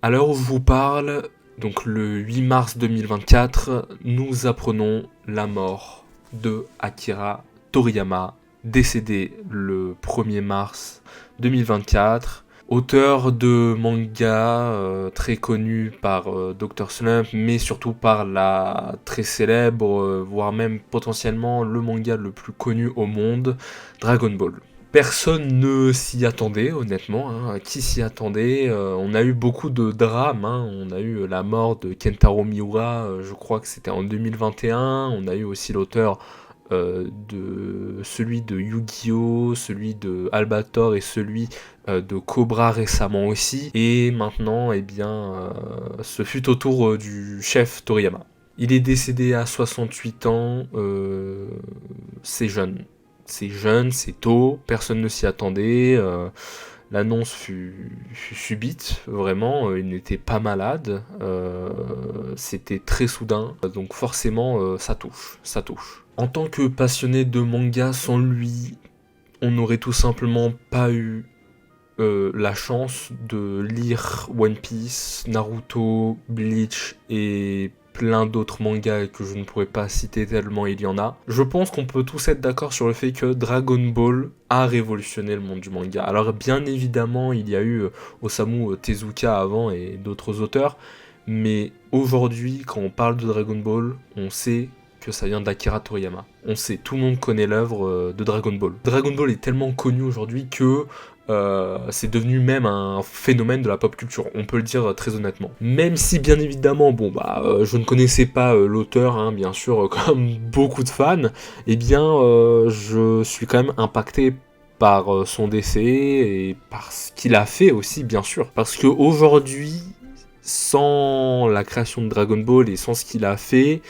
À l'heure où je vous parle, donc le 8 mars 2024, nous apprenons la mort de Akira Toriyama, décédé le 1er mars 2024. Auteur de manga très connu par Dr. Slump, mais surtout par la très célèbre, voire même potentiellement le manga le plus connu au monde, Dragon Ball. Personne ne s'y attendait, honnêtement. Qui s'y attendait? On a eu beaucoup de drames. On a eu la mort de Kentaro Miura, je crois que c'était en 2021. On a eu aussi l'auteur de celui de Yu-Gi-Oh!, celui de Albator et celui de Cobra récemment aussi. Et maintenant, eh bien, ce fut au tour du chef Toriyama. Il est décédé à 68 ans, c'est jeune. C'est jeune, c'est tôt, personne ne s'y attendait. L'annonce fut subite, vraiment. Il n'était pas malade. C'était très soudain. Donc forcément, ça touche. En tant que passionné de manga, sans lui, on n'aurait tout simplement pas eu la chance de lire One Piece, Naruto, Bleach et plein d'autres mangas que je ne pourrais pas citer tellement il y en a. Je pense qu'on peut tous être d'accord sur le fait que Dragon Ball a révolutionné le monde du manga. Alors bien évidemment, il y a eu Osamu Tezuka avant et d'autres auteurs, mais aujourd'hui, quand on parle de Dragon Ball, on sait que ça vient d'Akira Toriyama. On sait, tout le monde connaît l'œuvre de Dragon Ball. Dragon Ball est tellement connu aujourd'hui que c'est devenu même un phénomène de la pop culture, on peut le dire très honnêtement. Même si bien évidemment, je ne connaissais pas l'auteur, bien sûr, comme beaucoup de fans, eh bien je suis quand même impacté par son décès et par ce qu'il a fait aussi, bien sûr. Parce qu'aujourd'hui, sans la création de Dragon Ball et sans ce qu'il a fait,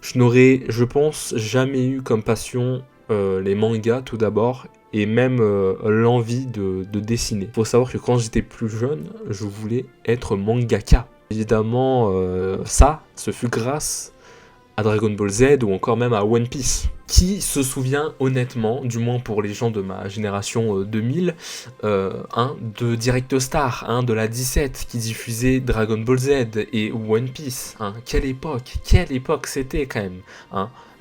je n'aurais, je pense, jamais eu comme passion les mangas tout d'abord, et même l'envie de dessiner. Il faut savoir que quand j'étais plus jeune, je voulais être mangaka. Évidemment, ce fut grâce à Dragon Ball Z ou encore même à One Piece. Qui se souvient honnêtement, du moins pour les gens de ma génération 2000, de Direct Star, de la 17 qui diffusait Dragon Ball Z et One Piece. Quelle époque c'était quand même.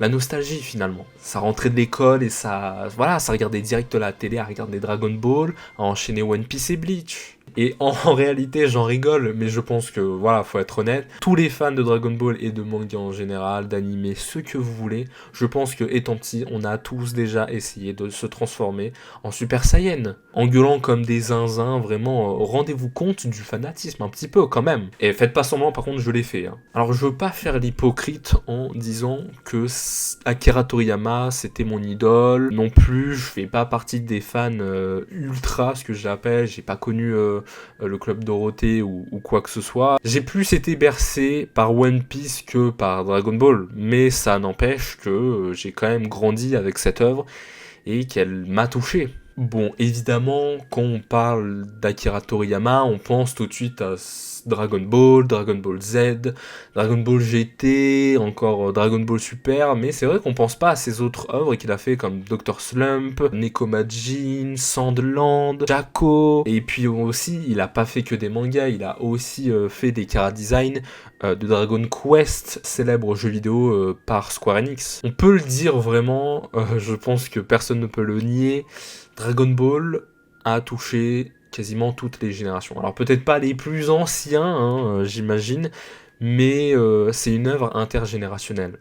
La nostalgie finalement. Ça rentrait de l'école et ça regardait direct la télé à regarder Dragon Ball, à enchaîner One Piece et Bleach. Et en réalité, j'en rigole, mais je pense que, faut être honnête, tous les fans de Dragon Ball et de manga en général, d'anime, ce que vous voulez, je pense que, étant petit, on a tous déjà essayé de se transformer en Super Saiyan, en gueulant comme des zinzins, vraiment, rendez-vous compte du fanatisme, un petit peu, quand même. Et faites pas semblant, par contre, je l'ai fait. Alors, je veux pas faire l'hypocrite en disant que Akira Toriyama, c'était mon idole, non plus, je fais pas partie des fans ultra, ce que j'appelle, j'ai pas connu le Club Dorothée ou quoi que ce soit. J'ai plus été bercé par One Piece que par Dragon Ball, mais ça n'empêche que j'ai quand même grandi avec cette œuvre et qu'elle m'a touché. Bon, évidemment, quand on parle d'Akira Toriyama, on pense tout de suite à Dragon Ball Z, Dragon Ball GT, encore Dragon Ball Super, mais c'est vrai qu'on pense pas à ses autres œuvres qu'il a fait comme Dr. Slump, Nekomajin, Sandland, Jacko, et puis aussi, il a pas fait que des mangas, il a aussi fait des chara-design de Dragon Quest, célèbre jeu vidéo par Square Enix. On peut le dire vraiment, je pense que personne ne peut le nier, Dragon Ball a touché quasiment toutes les générations. Alors peut-être pas les plus anciens, j'imagine, mais c'est une œuvre intergénérationnelle.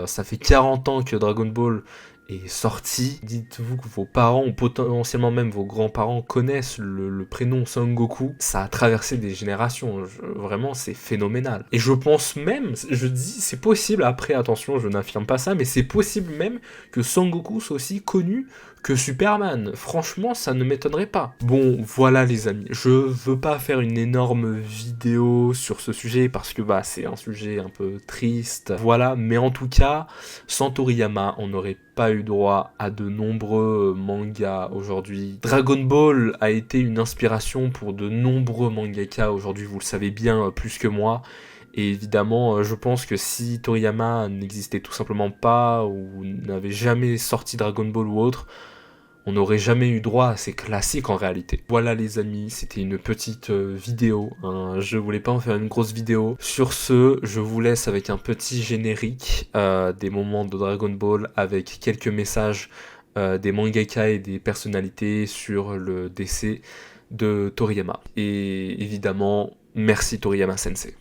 Ça fait 40 ans que Dragon Ball est sorti. Dites-vous que vos parents, ou potentiellement même vos grands-parents, connaissent le prénom Son Goku. Ça a traversé des générations. Vraiment, c'est phénoménal. Et je pense même, je dis, c'est possible, après, attention, je n'affirme pas ça, mais c'est possible même que Son Goku soit aussi connu que Superman. Franchement, ça ne m'étonnerait pas. Bon, voilà les amis, je veux pas faire une énorme vidéo sur ce sujet parce que c'est un sujet un peu triste. Voilà, mais en tout cas, sans Toriyama, on n'aurait pas eu droit à de nombreux mangas aujourd'hui. Dragon Ball a été une inspiration pour de nombreux mangaka aujourd'hui, vous le savez bien plus que moi. Et évidemment, je pense que si Toriyama n'existait tout simplement pas ou n'avait jamais sorti Dragon Ball ou autre, on n'aurait jamais eu droit à ces classiques en réalité. Voilà les amis, c'était une petite vidéo, hein. Je voulais pas en faire une grosse vidéo. Sur ce, je vous laisse avec un petit générique des moments de Dragon Ball avec quelques messages des mangaka et des personnalités sur le décès de Toriyama. Et évidemment, merci Toriyama Sensei.